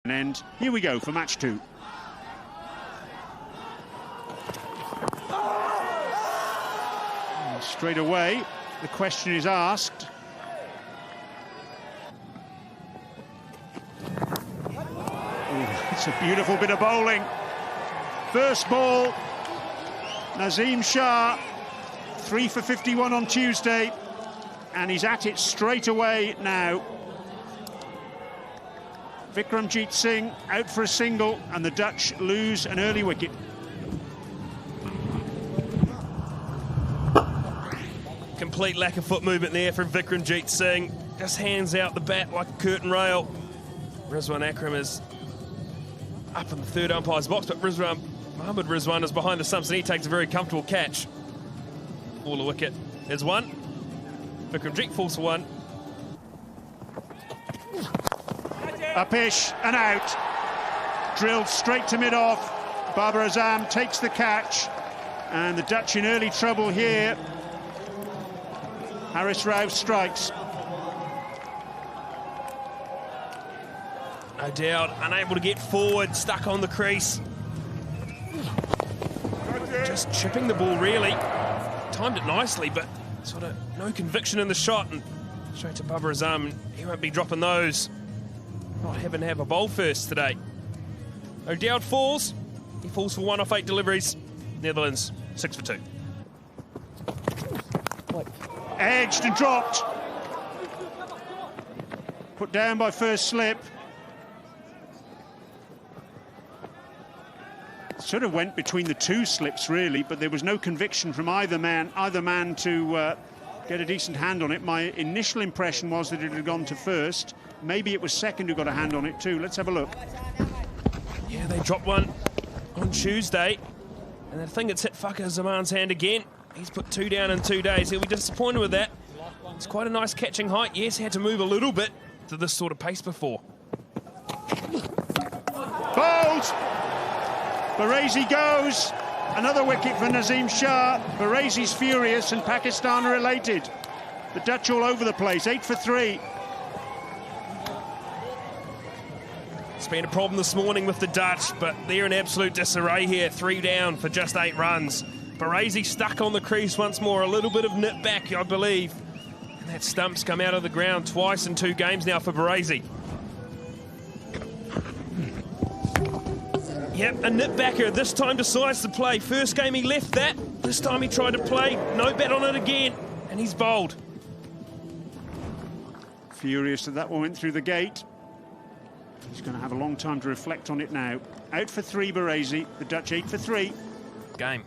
And here we go for match 2. And straight away, the question is asked. Ooh, it's a beautiful bit of bowling. First ball, Nazim Shah, 3 for 51 on Tuesday, and he's at it straight away now. Vikramjit Singh out for a single, and the Dutch lose an early wicket. Complete lack of foot movement there from Vikramjit Singh. Just hands out the bat like a curtain rail. Rizwan Akram is up in the third umpire's box, but Mohammad Rizwan is behind the stumps and he takes a very comfortable catch. All the wicket is one. Vikramjit falls for one. A pish and out. Drilled straight to mid-off. Babar Azam takes the catch. And the Dutch in early trouble here. Haris Rauf strikes. No doubt, unable to get forward, stuck on the crease. Just chipping the ball, really. Timed it nicely, but sort of no conviction in the shot. And straight to Babar Azam, he won't be dropping those. Not having to have a bowl first today. O'Dowd falls. He falls for 1 off 8 deliveries. Netherlands, 6 for 2. Edged and dropped. Put down by first slip. Sort of went between the two slips, really, but there was no conviction from either man to get a decent hand on it. My initial impression was that it had gone to first. Maybe it was second who got a hand on it too. Let's have a look. Yeah, they dropped one on Tuesday. And I think it's hit Fakhar Zaman's hand again. He's put 2 down in 2 days. He'll be disappointed with that. It's quite a nice catching height. Yes, he had to move a little bit to this sort of pace before. Bowled! Barazi goes. Another wicket for Nazim Shah. Barazi's furious and Pakistan are elated. The Dutch all over the place, 8 for 3. It's been a problem this morning with the Dutch, but they're in absolute disarray here. 3 down for just 8 runs. Barazi stuck on the crease once more. A little bit of nip back, I believe. And that stump's come out of the ground twice in 2 games now for Barazi. Yep, a nip backer. This time decides to play. First game he left that. This time he tried to play. No bat on it again. And he's bowled. Furious that one went through the gate. He's going to have a long time to reflect on it now. Out for 3, Barazi. The Dutch 8 for 3. Game.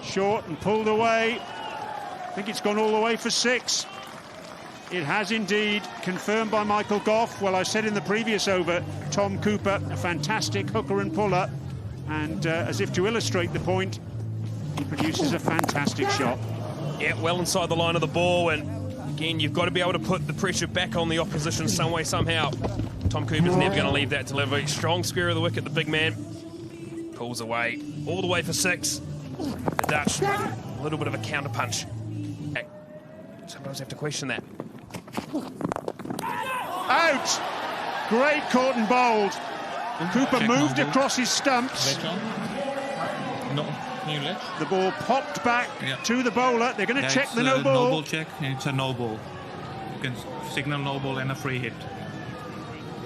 Short and pulled away. I think it's gone all the way for 6. It has indeed, confirmed by Michael Gough. Well, I said in the previous over, Tom Cooper, a fantastic hooker and puller. And as if to illustrate the point, he produces a fantastic shot. Yeah, well inside the line of the ball. And again, you've got to be able to put the pressure back on the opposition some way, somehow. Tom Cooper's never going to leave that delivery. Strong square of the wicket, the big man. Pulls away, all the way for 6. The Dutch, a little bit of a counter punch. Sometimes have to question that. Out! Great caught and bowled. Cooper moved across his stumps. The ball popped back to the bowler. They're going to check the no ball. No ball check. It's a no ball. You can signal no ball and a free hit.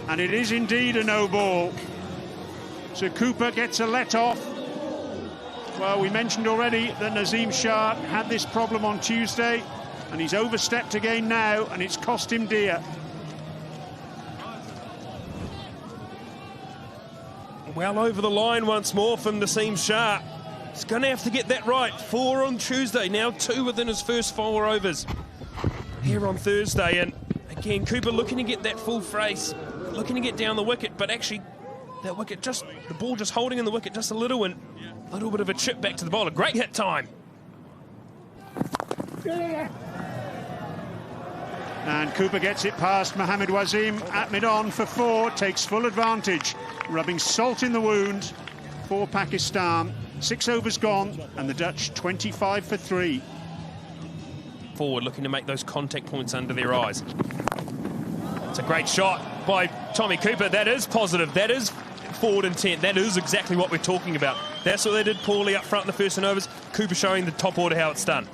And it is indeed a no ball. So Cooper gets a let off. Well, we mentioned already that Nazim Shah had this problem on Tuesday, and he's overstepped again now, and it's cost him dear. Well over the line once more from Nazim Shah. He's going to have to get that right. 4 on Tuesday, now 2 within his first 4 overs here on Thursday. And again, Cooper looking to get that full phrase, looking to get down the wicket, but actually that wicket the ball just holding in the wicket just a little, and a little bit of a chip back to the bowler. Great hit time. And Cooper gets it past Mohammad Wasim at mid-on for 4, takes full advantage, rubbing salt in the wound for Pakistan. 6 overs gone, and the Dutch 25 for 3. forward, looking to make those contact points under their eyes. It's a great shot by Tommy Cooper. That is positive. That is forward intent. That is exactly what we're talking about. That's what they did poorly up front in the first and overs. Cooper showing the top order how it's done.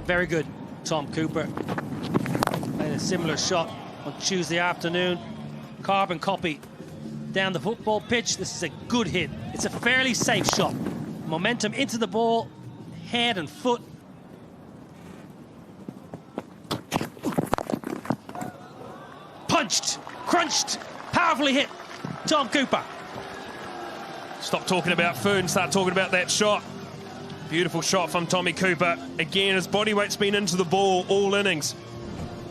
Very good, Tom Cooper. Played a similar shot on Tuesday afternoon. Carbon copy down the football pitch. This is a good hit. It's a fairly safe shot. Momentum into the ball, head and foot. Punched, crunched, powerfully hit. Tom Cooper. Stop talking about food and start talking about that shot. Beautiful shot from Tommy Cooper. Again, his body weight's been into the ball all innings.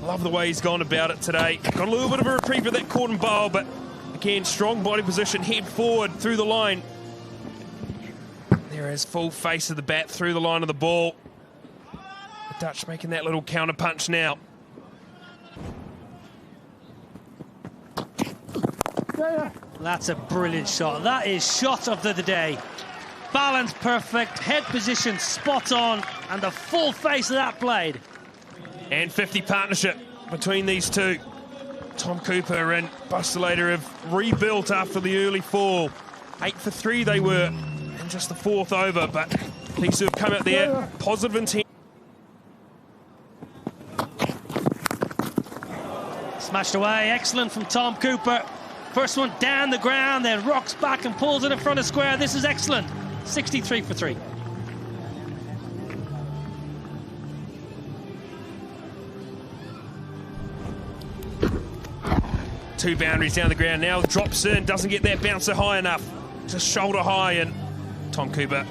Love the way he's gone about it today. Got a little bit of a reprieve with that caught and bowl, but again, strong body position, head forward through the line. There is full face of the bat through the line of the ball. The Dutch making that little counter punch now. That's a brilliant shot. That is shot of the day. Balance perfect, head position spot on, and the full face of that blade. And 50 partnership between these two. Tom Cooper and Bustelator have rebuilt after the early fall. 8 for 3 they were in just the 4th over, but these two have come out there, positive intent. Smashed away, excellent from Tom Cooper. First one down the ground, then rocks back and pulls it in front of square. This is excellent. 63 for 3. Two boundaries down the ground now, drops in, doesn't get that bouncer high enough. Just shoulder high, and Tom Cooper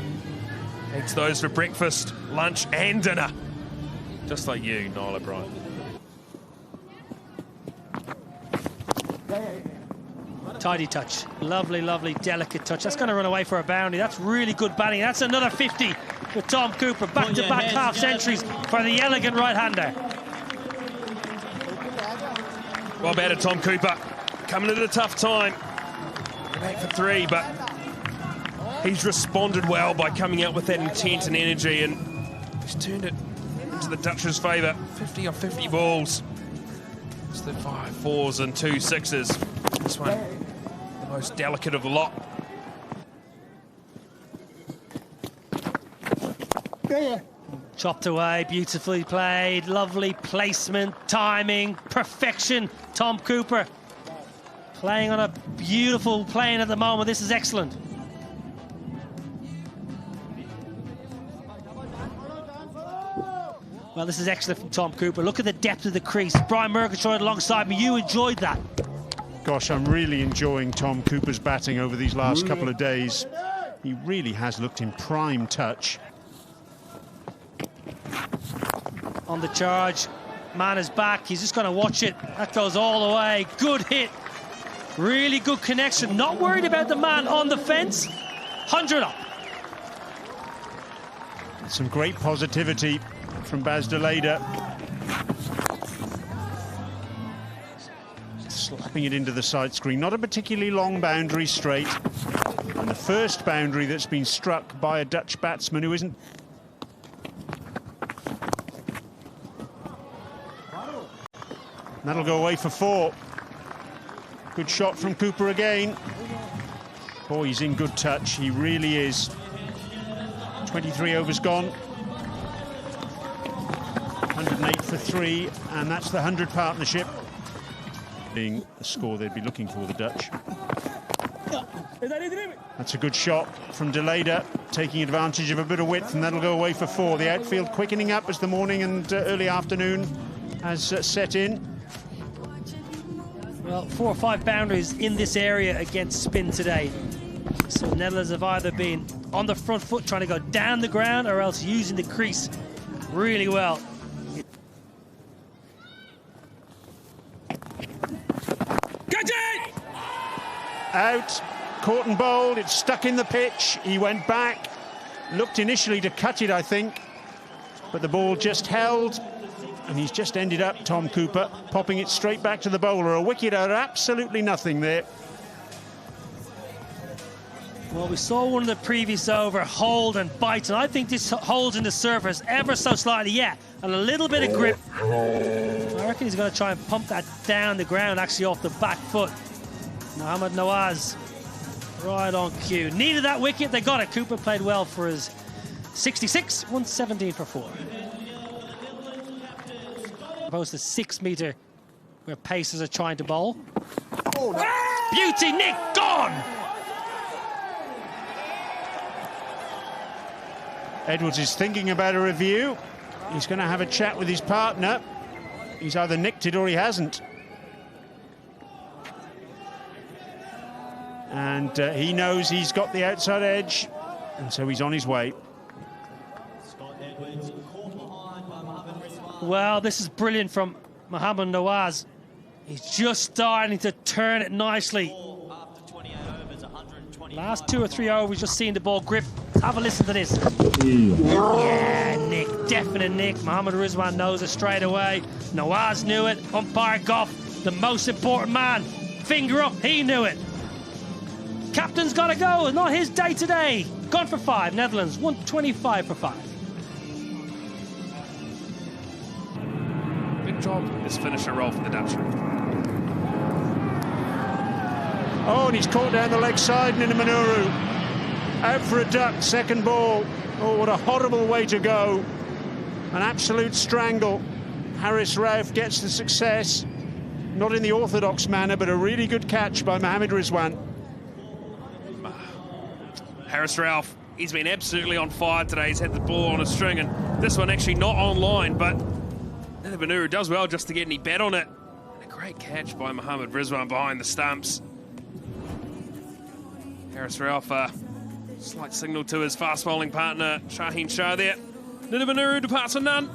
eats those for breakfast, lunch and dinner. Just like you, Niall O'Brien. Tidy touch. Lovely, lovely, delicate touch. That's going to run away for a boundary. That's really good batting. That's another 50 with Tom Cooper. Back-to-back half centuries for the elegant right-hander. Well batted, Tom Cooper. Coming at a tough time. 8 for 3, but he's responded well by coming out with that intent and energy, and he's turned it into the Dutch's favour. 50 off 50 balls. It's the 5 4s and 2 6s. This one, the most delicate of the lot. Chopped away, beautifully played, lovely placement, timing, perfection. Tom Cooper playing on a beautiful plane at the moment. This is excellent. Well, this is excellent from Tom Cooper. Look at the depth of the crease. Brian Murgatroyd alongside me. You enjoyed that. Gosh, I'm really enjoying Tom Cooper's batting over these last couple of days. He really has looked in prime touch. On the charge, man is back. He's just going to watch it. That goes all the way. Good hit. Really good connection. Not worried about the man on the fence. 100 up. Some great positivity from Baz de Leyder. Slapping it into the side screen. Not a particularly long boundary straight. And the first boundary that's been struck by a Dutch batsman who isn't... That'll go away for 4. Good shot from Cooper again. Boy, he's in good touch. He really is. 23 overs gone. 108 for 3, and that's the 100 partnership. Being the score they'd be looking for, the Dutch. That's a good shot from de Leyder, taking advantage of a bit of width, and that'll go away for 4. The outfield quickening up as the morning and early afternoon has set in. Well, 4 or 5 boundaries in this area against spin today. So Netherlands have either been on the front foot trying to go down the ground or else using the crease really well. Catch it! Out, caught and bowled, it's stuck in the pitch. He went back, looked initially to cut it, I think, but the ball just held. And he's just ended up, Tom Cooper, popping it straight back to the bowler. A wicket out of absolutely nothing there. Well, we saw one of the previous over hold and bite, and I think this holds in the surface ever so slightly, yeah, and a little bit of grip. I reckon he's going to try and pump that down the ground, actually off the back foot. Mohamed Nawaz, right on cue. Needed that wicket, they got it. Cooper played well for his 66, 117 for 4. Opposed to 6 metre where pacers are trying to bowl. Oh, no. Beauty, Nick, gone! Edwards is thinking about a review. He's going to have a chat with his partner. He's either nicked it or he hasn't. And he knows he's got the outside edge, and so he's on his way. Well, this is brilliant from Mohamed Nawaz. He's just starting to turn it nicely. Last 2 or 3 overs, we've just seen the ball grip. Let's have a listen to this. Yeah, Nick, definite Nick. Mohamed Rizwan knows it straight away. Nawaz knew it. Umpire Goff, the most important man. Finger up, he knew it. Captain's got to go. It's not his day today. Gone for 5. Netherlands, 125 for 5. Good job, this finisher role for the Dutchman. Oh, and he's caught down the leg side, Ninamanuru. Out for a duck, second ball. Oh, what a horrible way to go. An absolute strangle. Haris Rauf gets the success. Not in the orthodox manner, but a really good catch by Mohamed Rizwan. Haris Rauf, he's been absolutely on fire today. He's had the ball on a string, and this one actually not online, but Ninamanuru does well just to get any bat on it. And a great catch by Mohamed Rizwan behind the stumps. Haris Rauf, slight signal to his fast bowling partner, Shaheen Shah there. Ninamanuru departs for none.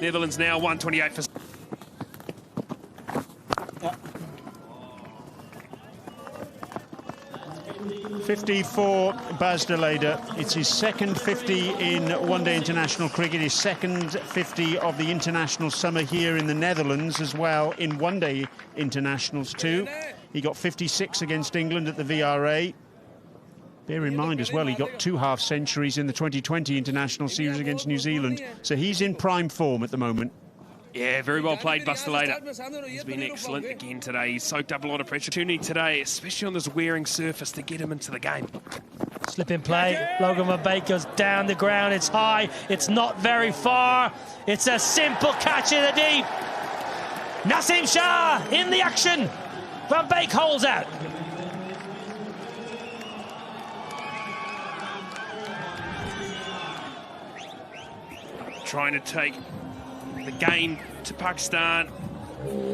Netherlands now 128 for... 54, Baz de Leyder. It's his second 50 in one-day international cricket, his second 50 of the international summer here in the Netherlands as well in one-day internationals too. He got 56 against England at the VRA. Bear in mind as well, he got 2 half-centuries in the 2020 international series against New Zealand. So he's in prime form at the moment. Yeah, very well played, Baz de Leyder. He's been excellent again today. He's soaked up a lot of pressure today, especially on this wearing surface, to get him into the game. Slip in play. Logan Van Beek goes down the ground. It's high. It's not very far. It's a simple catch in the deep. Naseem Shah in the action. Van Beek holds out. Trying to take the game to Pakistan.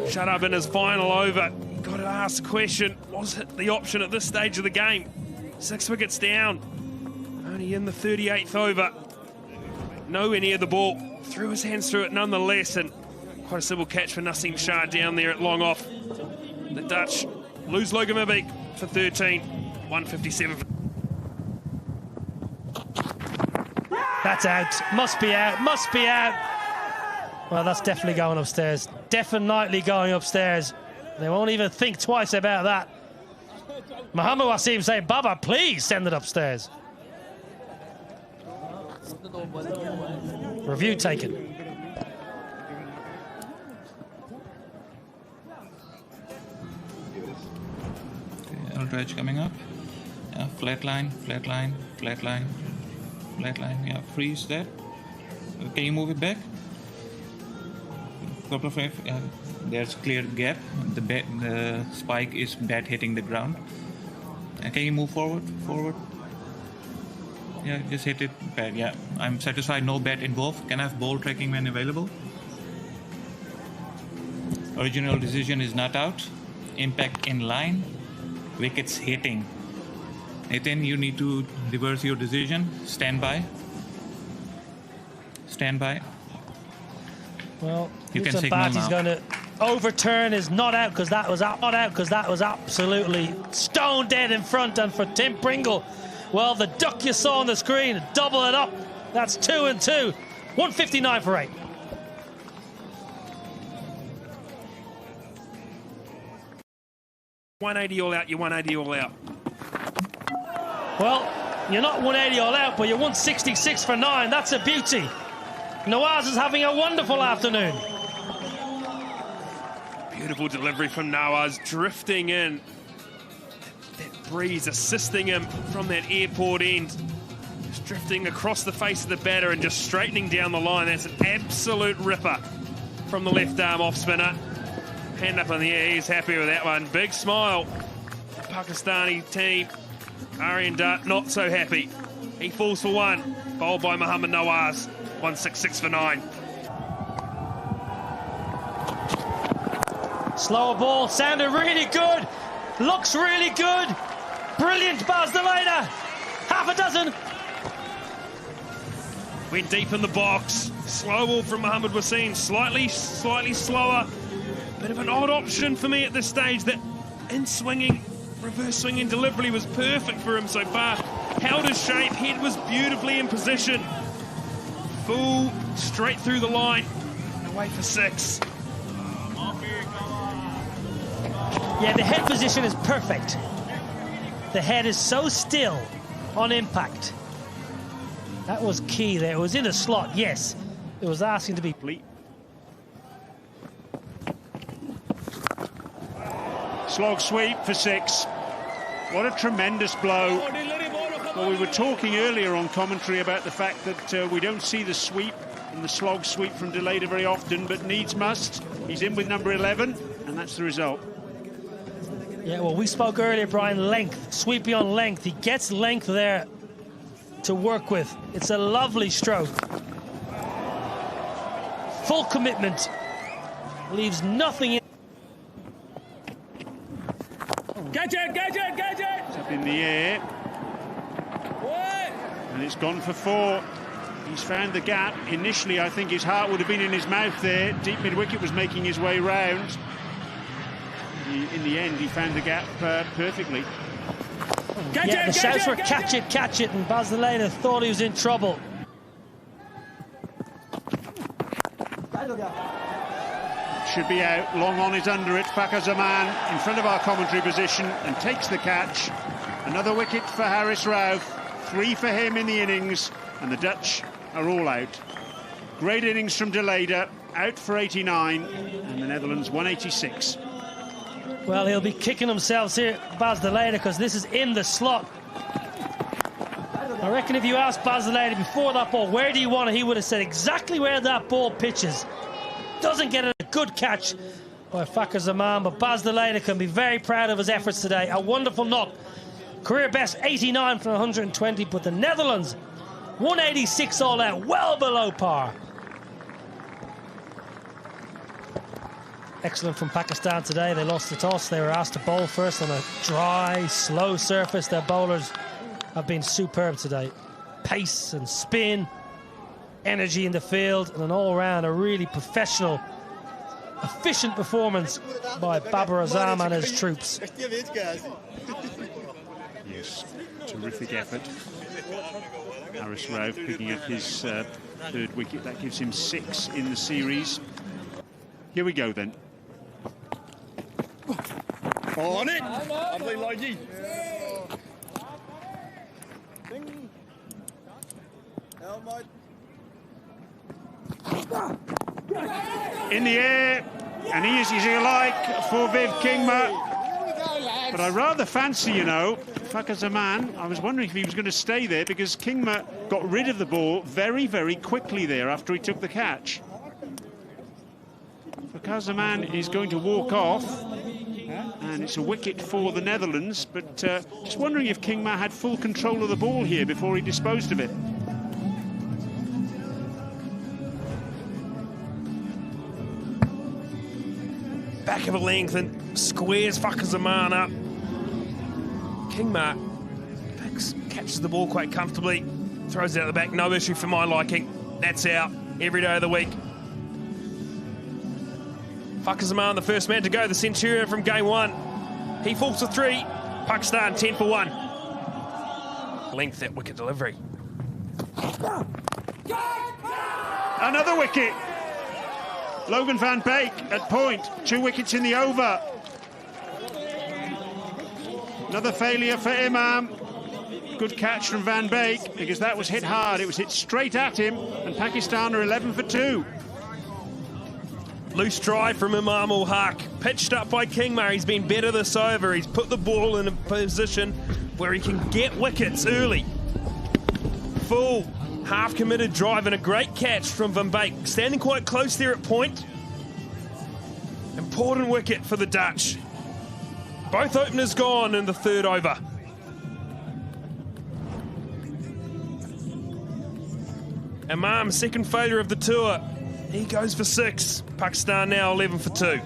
Shut up in his final over. Got to ask the question, was it the option at this stage of the game? 6 wickets down. Only in the 38th over. Nowhere near the ball. Threw his hands through it nonetheless, and quite a simple catch for Naseem Shah down there at long off. The Dutch lose Logan Van Beek for 13. 157. That's out. Must be out. Must be out. Well, that's definitely going upstairs. Definitely going upstairs. They won't even think twice about that. Mohamed Wasim saying, Baba, please send it upstairs. Review taken. Dredge coming up. Flat line, flat line, flat line, flat line. Yeah, freeze that. Can you move it back? Couple of there's clear gap. The spike is bat hitting the ground. Can you move forward? Forward. Yeah, just hit it bad. Yeah, I'm satisfied. No bat involved. Can I have ball tracking when available? Original decision is not out. Impact in line. Wickets hitting. Nathan, you need to reverse your decision. Stand by. Stand by. Well, you can Newton signal Batty's going to overturn his not out because that was not out because that was absolutely stone dead in front. And for Tim Pringle, well, the duck you saw on the screen, double it up. That's 2 and 2. 159 for 8. $180 all out, you're $180 all out. Well, you're not 180 all out, but you're 166 for 9. That's a beauty. Nawaz is having a wonderful afternoon. Beautiful delivery from Nawaz, drifting in. That breeze assisting him from that airport end. Just drifting across the face of the batter and just straightening down the line. That's an absolute ripper from the left arm off spinner. Hand up in the air, he's happy with that one. Big smile. Pakistani team. Aryan Dutt not so happy. He falls for 1. Bowled by Mohammad Nawaz. 166 for 9. Slower ball, sounded really good. Looks really good. Brilliant, Baz de Leijden. Half a dozen. Went deep in the box. Slow ball from Mohammad Wasim. Slightly slower. Bit of an odd option for me at this stage. That in-swinging, reverse swinging delivery was perfect for him so far. Held his shape, head was beautifully in position. Full, straight through the line. Away for 6. Yeah, the head position is perfect. The head is so still on impact. That was key there. It was in a slot, yes. It was asking to be... Slog sweep for 6. What a tremendous blow. Well, we were talking earlier on commentary about the fact that we don't see the sweep and the slog sweep from de Leijden very often, but needs must. He's in with number 11, and that's the result. Yeah, well, we spoke earlier, Brian, length. Sweepy on length. He gets length there to work with. It's a lovely stroke. Full commitment. Leaves nothing in. Catch it, catch it, catch it! It's up in the air. And it's gone for 4. He's found the gap. Initially, I think his heart would have been in his mouth there. Deep mid-wicket was making his way round. In the end, he found the gap perfectly. The shouts were catch it, and Baz de Leijden thought he was in trouble. Should be out. Long on is under it. Fakhar Zaman in front of our commentary position and takes the catch. Another wicket for Haris Rauf. 3 for him in the innings, and the Dutch are all out. Great innings from de Leijden, out for 89, and the Netherlands 186. Well, he'll be kicking himself here, Baz de Leijden, because this is in the slot. I reckon if you asked Baz de Leijden before that ball, where do you want it, he would have said exactly where that ball pitches. Doesn't get a good catch by Fakhar Zaman, but Baz de Leijden can be very proud of his efforts today. A wonderful knock. Career best 89 from 120, but the Netherlands 186 all out, well below par. Excellent from Pakistan today. They lost the toss. They were asked to bowl first on a dry, slow surface. Their bowlers have been superb today. Pace and spin, energy in the field, and an all-round, a really professional, efficient performance by Babar Azam and his troops. Yes, terrific effort. Haris Rauf picking up his 3rd wicket. That gives him 6 in the series. Here we go then. On it! In the air, and he is, if you like, for Viv Kingma. But I rather fancy, you know, Fakhar Zaman. I was wondering if he was going to stay there because Kingma got rid of the ball very, very quickly there after he took the catch. Fakhar Zaman is going to walk off, and it's a wicket for the Netherlands, but just wondering if Kingma had full control of the ball here before he disposed of it. Back of a length and squares Fakhar Zaman up. Kingma catches the ball quite comfortably, throws it out the back, no issue for my liking. That's out every day of the week. Fakhar Zaman, the first man to go, the Centurion from game 1. He falls for 3. Pakistan 10 for 1. Length that wicket delivery. Another wicket. Logan van Beek at point. 2 wickets in the over. Another failure for Imam. Good catch from Van Beek, because that was hit hard. It was hit straight at him, and Pakistan are 11 for 2. Loose drive from Imam ul Haq. Pitched up by Kingma. He's been better this over. He's put the ball in a position where he can get wickets early. Full half-committed drive and a great catch from Van Beek. Standing quite close there at point. Important wicket for the Dutch. Both openers gone in the third over. Imam, second failure of the tour. He goes for 6. Pakistan now 11 for 2.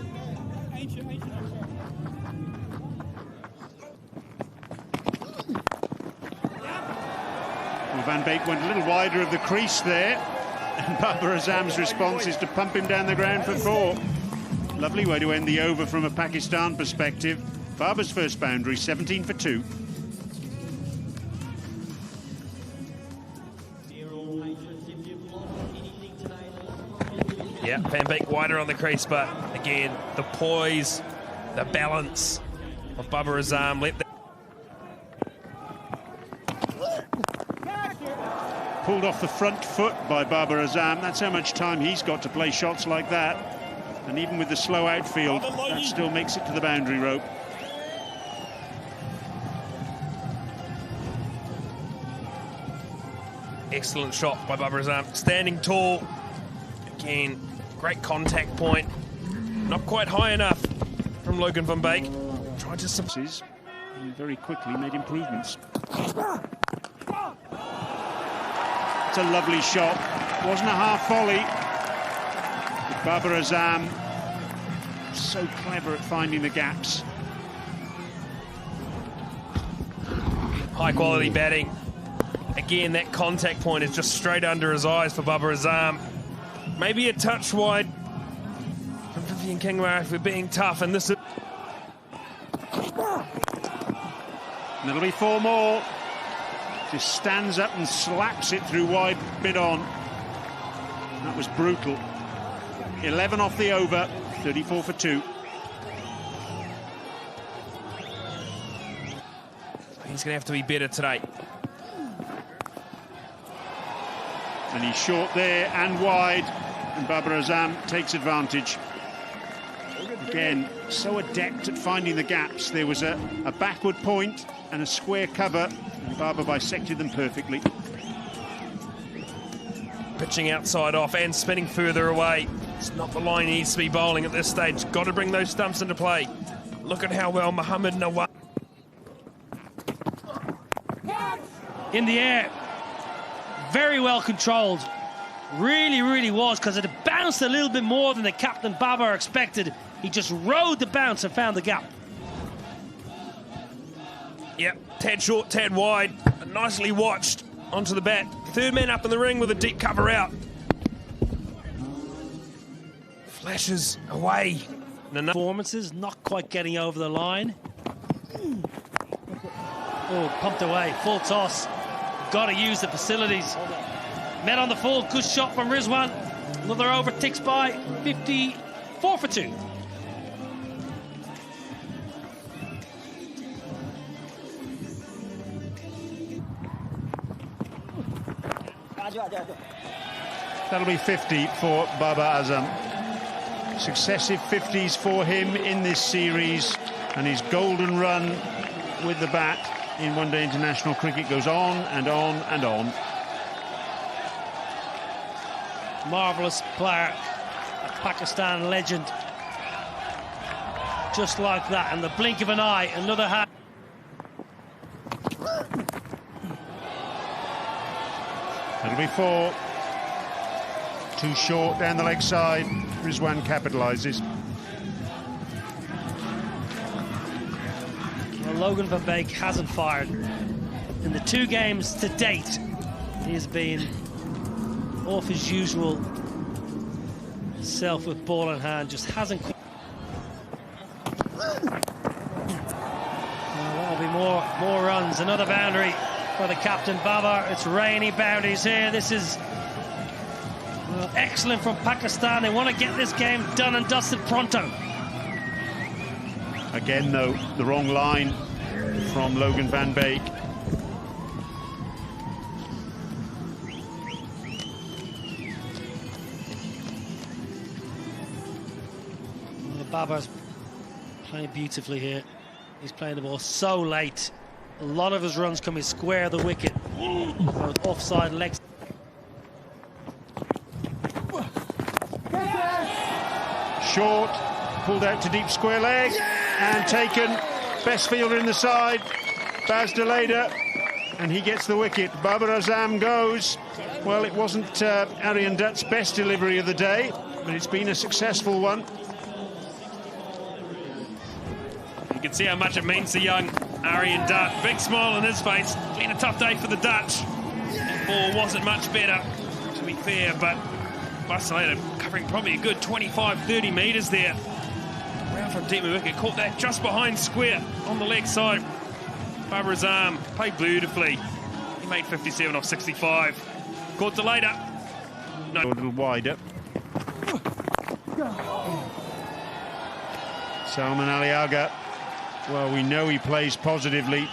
Well, Van Beek went a little wider of the crease there, and Babar Azam's response is to pump him down the ground for 4. Lovely way to end the over from a Pakistan perspective. Babar's first boundary, 17 for 2. Yeah, Van Beek wider on the crease, but again, the poise, the balance of Babar Azam. Pulled off the front foot by Babar Azam. That's how much time he's got to play shots like that. And even with the slow outfield, that still makes it to the boundary rope. Excellent shot by Babar Azam. Standing tall. Again, great contact point. Not quite high enough from Logan Van Beek. Tried to... And very quickly made improvements. It's a lovely shot. Wasn't a half volley. But Babar Azam, so clever at finding the gaps. High quality batting. Again, that contact point is just straight under his eyes for Babar Azam. Maybe a touch wide from Vivian Kingma if we're being tough, and this is... And it'll be 4 more. Just stands up and slaps it through wide bid on. That was brutal. 11 off the over, 34 for 2. He's going to have to be better today. And he's short there and wide, and Babar Azam takes advantage. Again, so adept at finding the gaps. There was a backward point and a square cover, and Babar bisected them perfectly. Pitching outside off and spinning further away. It's not the line he needs to be bowling at this stage. Got to bring those stumps into play. Look at how well Mohammad Nawaz... In the air. Very well controlled. Really, really was, because it bounced a little bit more than the captain Babar expected. He just rode the bounce and found the gap. Yep, tad short, tad wide. Nicely watched onto the bat. Third man up in the ring with a deep cover out. Flashes away. Performances, not quite getting over the line. Oh, pumped away, full toss. Got to use the facilities. Met on the full, good shot from Rizwan. Another over ticks by, 54 for 2. That'll be 50 for Babar Azam. Successive 50s for him in this series, and his golden run with the bat in one-day international cricket goes on and on and on. Marvellous player, a Pakistan legend. Just like that, in the blink of an eye, another hat. That'll be 4. Too short down the leg side. Rizwan capitalises. Well, Logan Van Beek hasn't fired. In the 2 games to date, he has been off his usual self with ball in hand, just hasn't... That'll be more runs, another boundary for the captain Babar. It's rainy boundaries here. This is excellent from Pakistan. They want to get this game done and dusted pronto. Again, though, the wrong line from Logan Van Beek. Babar's playing beautifully here. He's playing the ball so late. A lot of his runs coming square of the wicket. Offside legs. Short, pulled out to deep square leg, and taken. Best fielder in the side, Baz Deleda, and he gets the wicket. Babar Azam goes. Well, it wasn't Aryan Dutt's best delivery of the day, but it's been a successful one. You can see how much it means to young Aryan Dutt. Big smile on his face. Been a tough day for the Dutch. That ball wasn't much better, to be fair, but Deleda covering probably a good 25-30 metres there. Round from deep wicket, caught that just behind square on the leg side. Babar Azam played beautifully. He made 57 off 65. Caught Deleda. No. A little wider. Salman Aliaga. Well, we know he plays positively.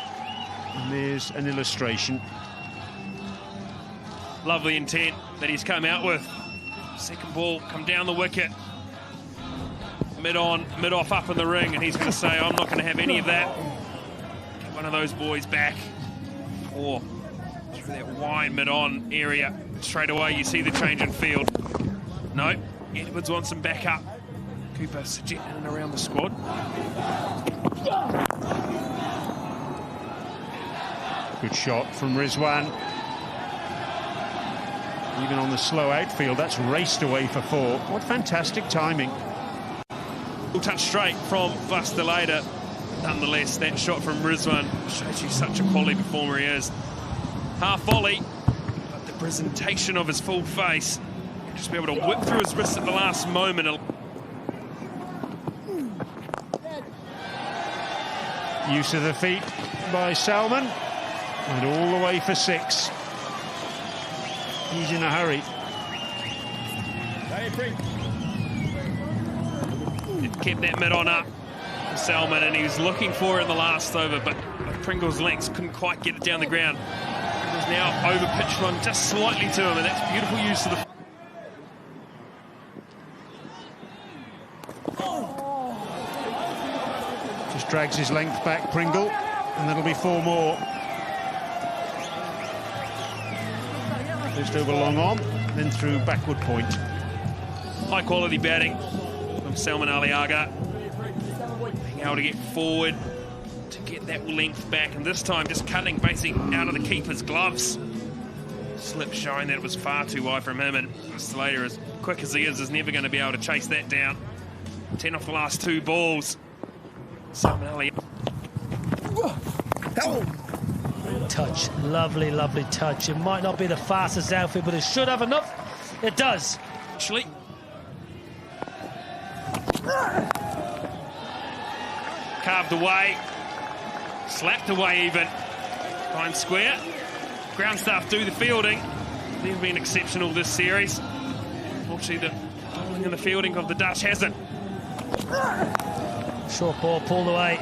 And there's an illustration. Lovely intent that he's come out with. Second ball, come down the wicket. Mid-on, mid-off up in the ring, and he's going to say, I'm not going to have any of that. Get one of those boys back. Or through that wide mid-on area. Straight away, you see the change in field. No, Edwards wants him back up. Cooper suggesting in around the squad. Good shot from Rizwan. Even on the slow outfield, that's raced away for 4. What fantastic timing. Touch straight from Baz Deleda. Nonetheless, that shot from Rizwan shows you such a quality performer he is. Half volley, but the presentation of his full face. Just be able to whip through his wrist at the last moment. Use of the feet by Salman. And all the way for 6. He's in a hurry. It kept that mid-on up for Salman, and he was looking for it in the last over, but Pringle's lengths couldn't quite get it down the ground. Pringle's now over-pitched one just slightly to him, and that's beautiful use of the... Just drags his length back, Pringle, and that'll be 4 more. Just over long on, then through backward point. High quality batting from Salman Aliaga. Being able to get forward to get that length back, and this time just cutting basically out of the keeper's gloves. Slip showing that it was far too wide from him, and Slater, as quick as he is never going to be able to chase that down. 10 off the last 2 balls. Salman Aliaga. Touch, lovely, lovely touch. It might not be the fastest outfit, but it should have enough. It does. Actually. Carved away. Slapped away even. Fine square. Ground staff do the fielding. They've been exceptional this series. Unfortunately, the bowling and the fielding of the Dutch hasn't. Short ball pulled away.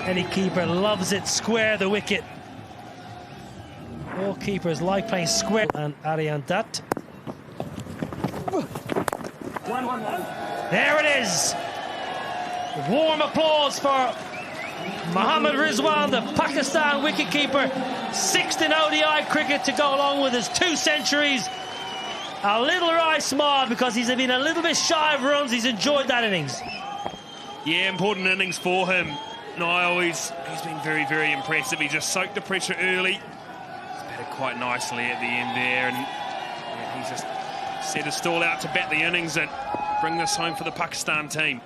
Any keeper loves it square the wicket. All keepers like playing square. And Aryan Dutt. There it is. Warm applause for Mohammad Rizwan, the Pakistan wicketkeeper. 6th in ODI cricket to go along with his 2 centuries. A little wry smile because he's been a little bit shy of runs. He's enjoyed that innings. Yeah, important innings for him. Niall, he's been very, very impressive. He just soaked the pressure early. He's batted quite nicely at the end there, and yeah, he's just set his stall out to bat the innings and bring this home for the Pakistan team.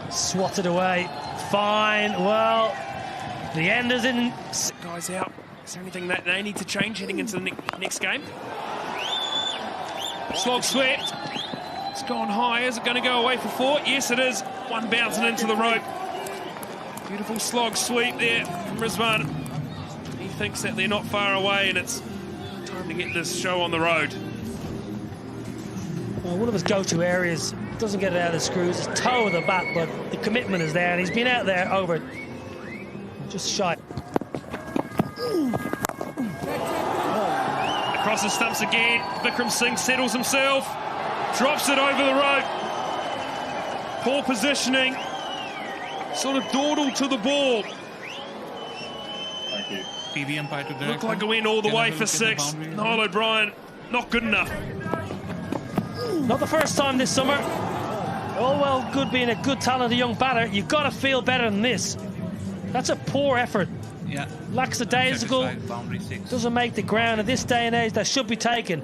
Swatted away. Fine. Well, the end is in. Guys out. Is there anything that they need to change heading into the next game? Slog swept. It's gone high. Is it going to go away for 4? Yes, it is. One bouncing into the rope. Beautiful slog sweep there from Rizwan. He thinks that they're not far away, and it's time to get this show on the road. Well, one of his go-to areas, doesn't get it out of the screws, is toe of the bat, but the commitment is there, and he's been out there over just shy. A Across the stumps again. Vikram Singh settles himself. Drops it over the rope. Poor positioning. Sort of dawdled to the ball. TV umpire to direct. Looked like it went all the way for 6. Noel O'Brien, not good enough. Not the first time this summer. Oh, well, good being a good talented young batter. You've got to feel better than this. That's a poor effort. Yeah. Lackadaisical. Boundary 6. Doesn't make the ground. In this day and age, that should be taken.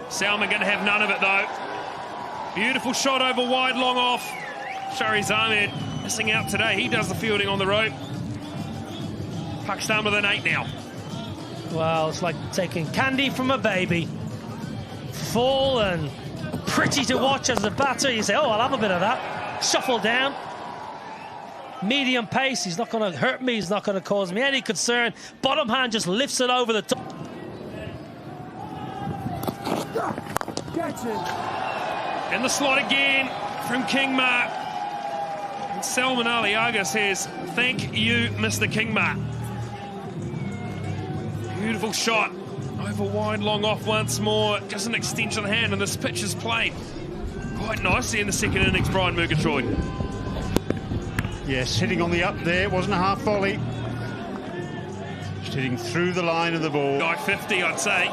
Salman going to have none of it, though. Beautiful shot over wide, long off. Shariz Ahmed missing out today. He does the fielding on the rope. Pakistan with an 8 now. Well, it's like taking candy from a baby. Full and pretty to watch as a batter. You say, oh, I'll have a bit of that. Shuffle down. Medium pace. He's not going to hurt me. He's not going to cause me any concern. Bottom hand just lifts it over the top. In the slot again from Kingma. And Salman Aliaga says, thank you, Mr. Kingma. Beautiful shot. Over wide, long off once more. Just an extension of the hand, and this pitch is played quite nicely in the second innings, Brian Murgatroyd. Yes, hitting on the up there. It wasn't a half volley. Just hitting through the line of the ball. Guy 50, I'd say.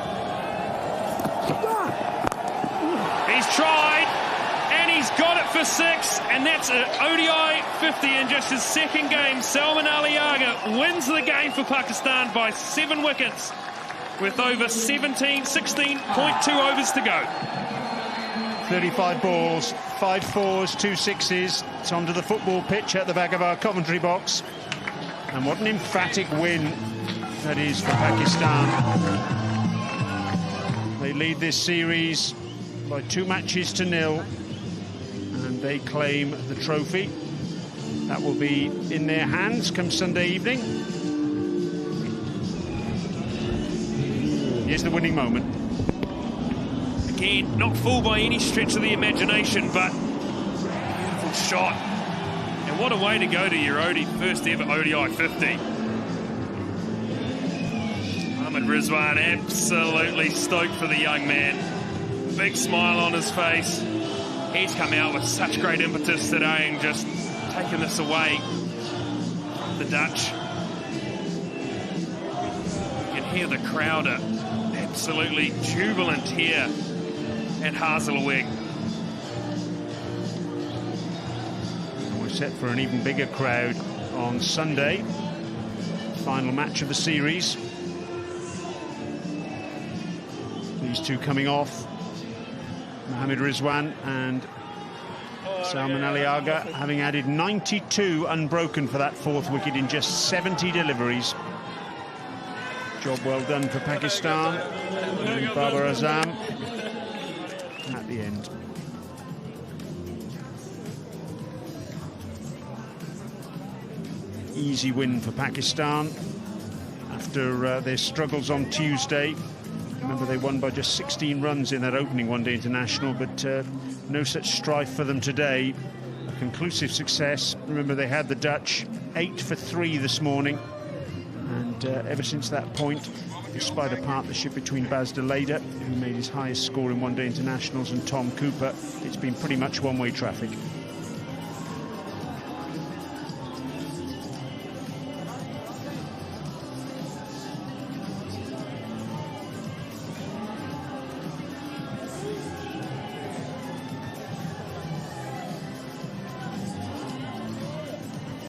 He's tried, and he's got it for 6, and that's an ODI 50 in just his second game. Salman Aliaga wins the game for Pakistan by 7 wickets with over 16.2 overs to go. 35 balls, 5 4s, 2 6s. It's onto the football pitch at the back of our commentary box. And what an emphatic win that is for Pakistan. They lead this series by 2 matches to 0, and they claim the trophy. That will be in their hands come Sunday evening. Here's the winning moment. Again, not fooled by any stretch of the imagination, but beautiful shot. And what a way to go to your first ever ODI 50. Ahmed Rizwan absolutely stoked for the young man. Big smile on his face. He's come out with such great impetus today and just taken this away from the Dutch. You can hear the crowd are absolutely jubilant here at Hazelweg. We're set for an even bigger crowd on Sunday. Final match of the series. These two coming off. Mohammad Rizwan and Salman Aliaga having added 92 unbroken for that 4th wicket in just 70 deliveries. Job well done for Pakistan. And Babar Azam at the end. Easy win for Pakistan after their struggles on Tuesday. Remember, they won by just 16 runs in that opening one-day international, but no such strife for them today. A conclusive success. Remember, they had the Dutch 8 for 3 this morning, and ever since that point, despite a partnership between Baz de Leyder, who made his highest score in one-day internationals, and Tom Cooper, it's been pretty much one-way traffic.